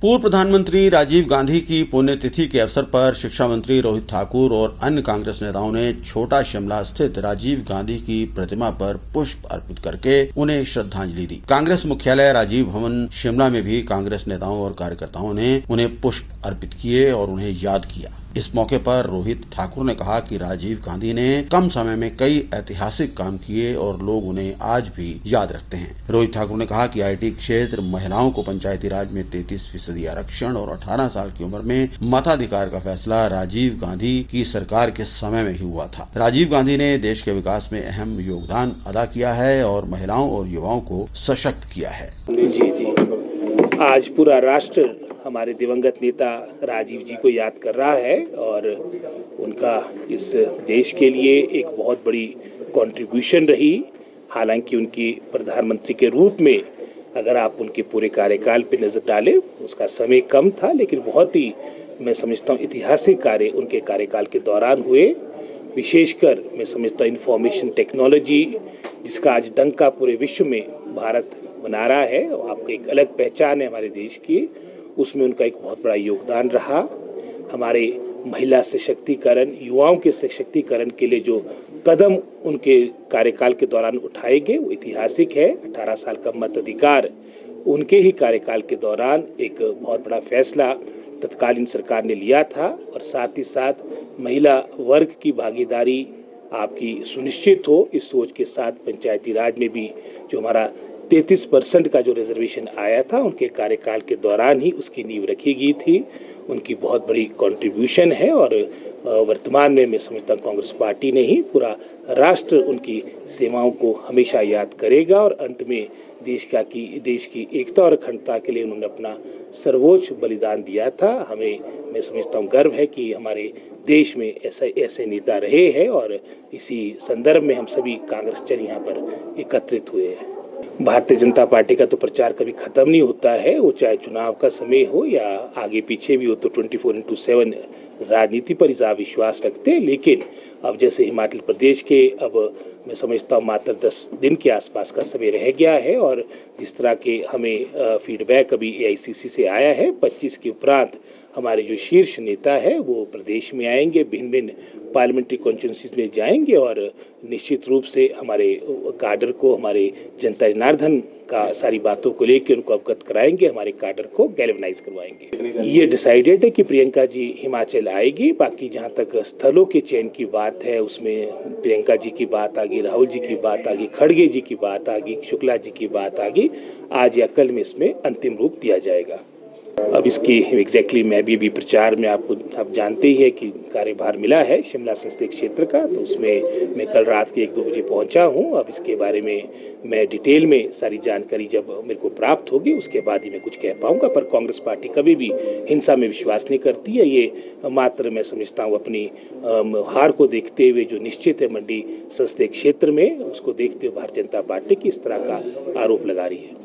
पूर्व प्रधानमंत्री राजीव गांधी की पुण्यतिथि के अवसर पर शिक्षा मंत्री रोहित ठाकुर और अन्य कांग्रेस नेताओं ने छोटा शिमला स्थित राजीव गांधी की प्रतिमा पर पुष्प अर्पित करके उन्हें श्रद्धांजलि दी। कांग्रेस मुख्यालय राजीव भवन शिमला में भी कांग्रेस नेताओं और कार्यकर्ताओं ने उन्हें पुष्प अर्पित किए और उन्हें याद किया। इस मौके पर रोहित ठाकुर ने कहा कि राजीव गांधी ने कम समय में कई ऐतिहासिक काम किए और लोग उन्हें आज भी याद रखते हैं। रोहित ठाकुर ने कहा कि आईटी क्षेत्र, महिलाओं को पंचायती राज में 33% आरक्षण और 18 साल की उम्र में मताधिकार का फैसला राजीव गांधी की सरकार के समय में ही हुआ था। राजीव गांधी ने देश के विकास में अहम योगदान अदा किया है और महिलाओं और युवाओं को सशक्त किया है। जी, आज पूरा राष्ट्र हमारे दिवंगत नेता राजीव जी को याद कर रहा है और उनका इस देश के लिए एक बहुत बड़ी कंट्रीब्यूशन रही। हालांकि उनकी प्रधानमंत्री के रूप में अगर आप उनके पूरे कार्यकाल पे नज़र डालें, उसका समय कम था, लेकिन बहुत ही मैं समझता हूँ ऐतिहासिक कार्य उनके कार्यकाल के दौरान हुए। विशेषकर मैं समझता हूँ इंफॉर्मेशन टेक्नोलॉजी, जिसका आज डंका पूरे विश्व में भारत बना रहा है और आपको एक अलग पहचान है हमारे देश की, उसमें उनका एक बहुत बड़ा योगदान रहा। हमारे महिला सशक्तिकरण, युवाओं के सशक्तिकरण के लिए जो कदम उनके कार्यकाल के दौरान उठाए गए वो ऐतिहासिक है। 18 साल का मताधिकार उनके ही कार्यकाल के दौरान एक बहुत बड़ा फैसला तत्कालीन सरकार ने लिया था और साथ ही साथ महिला वर्ग की भागीदारी आपकी सुनिश्चित हो, इस सोच के साथ पंचायती राज में भी जो हमारा 33% का जो रिजर्वेशन आया था उनके कार्यकाल के दौरान ही उसकी नींव रखी गई थी। उनकी बहुत बड़ी कंट्रीब्यूशन है और वर्तमान में मैं समझता हूँ कांग्रेस पार्टी ने ही पूरा राष्ट्र उनकी सेवाओं को हमेशा याद करेगा और अंत में देश की एकता और अखंडता के लिए उन्होंने अपना सर्वोच्च बलिदान दिया था। हमें मैं समझता हूँ गर्व है कि हमारे देश में ऐसे नेता रहे हैं और इसी संदर्भ में हम सभी कांग्रेस जन यहाँ पर एकत्रित हुए हैं। भारतीय जनता पार्टी का तो प्रचार कभी खत्म नहीं होता है, वो चाहे चुनाव का समय हो या आगे पीछे भी हो, तो 24/7 राजनीति पर ही विश्वास रखते हैं। लेकिन अब जैसे हिमाचल प्रदेश के अब मैं समझता हूँ मात्र 10 दिन के आसपास का समय रह गया है और जिस तरह के हमें फीडबैक अभी AICC से आया है, 25 के उपरांत हमारे जो शीर्ष नेता है वो प्रदेश में आएंगे, भिन्न भिन्न पार्लियामेंट्री कॉन्स्टिट्यूंसीज में जाएंगे और निश्चित रूप से हमारे काडर को, हमारे जनता जनार्दन का सारी बातों को लेकर उनको अवगत कराएंगे, हमारे काडर को गैल्वेनाइज करवाएंगे। ये डिसाइडेड है कि प्रियंका जी हिमाचल आएगी। बाकी जहाँ तक स्थलों के चयन की बात है उसमें प्रियंका जी की बात आ गई, राहुल जी की बात आ गई, खड़गे जी की बात आ गई, शुक्ला जी की बात आ गई। आज या कल में इसमें अंतिम रूप दिया जाएगा। अब इसकी एग्जैक्टली मैं भी प्रचार में आप जानते ही है कि कार्यभार मिला है शिमला संसदीय क्षेत्र का, तो उसमें मैं कल रात के 1-2 बजे पहुंचा हूं। अब इसके बारे में मैं डिटेल में सारी जानकारी जब मेरे को प्राप्त होगी उसके बाद ही मैं कुछ कह पाऊंगा। पर कांग्रेस पार्टी कभी भी हिंसा में विश्वास नहीं करती है। ये मात्र मैं समझता हूँ अपनी हार को देखते हुए जो निश्चित है मंडी संसदीय क्षेत्र में, उसको देखते हुए भारतीय जनता पार्टी की इस तरह का आरोप लगा रही है।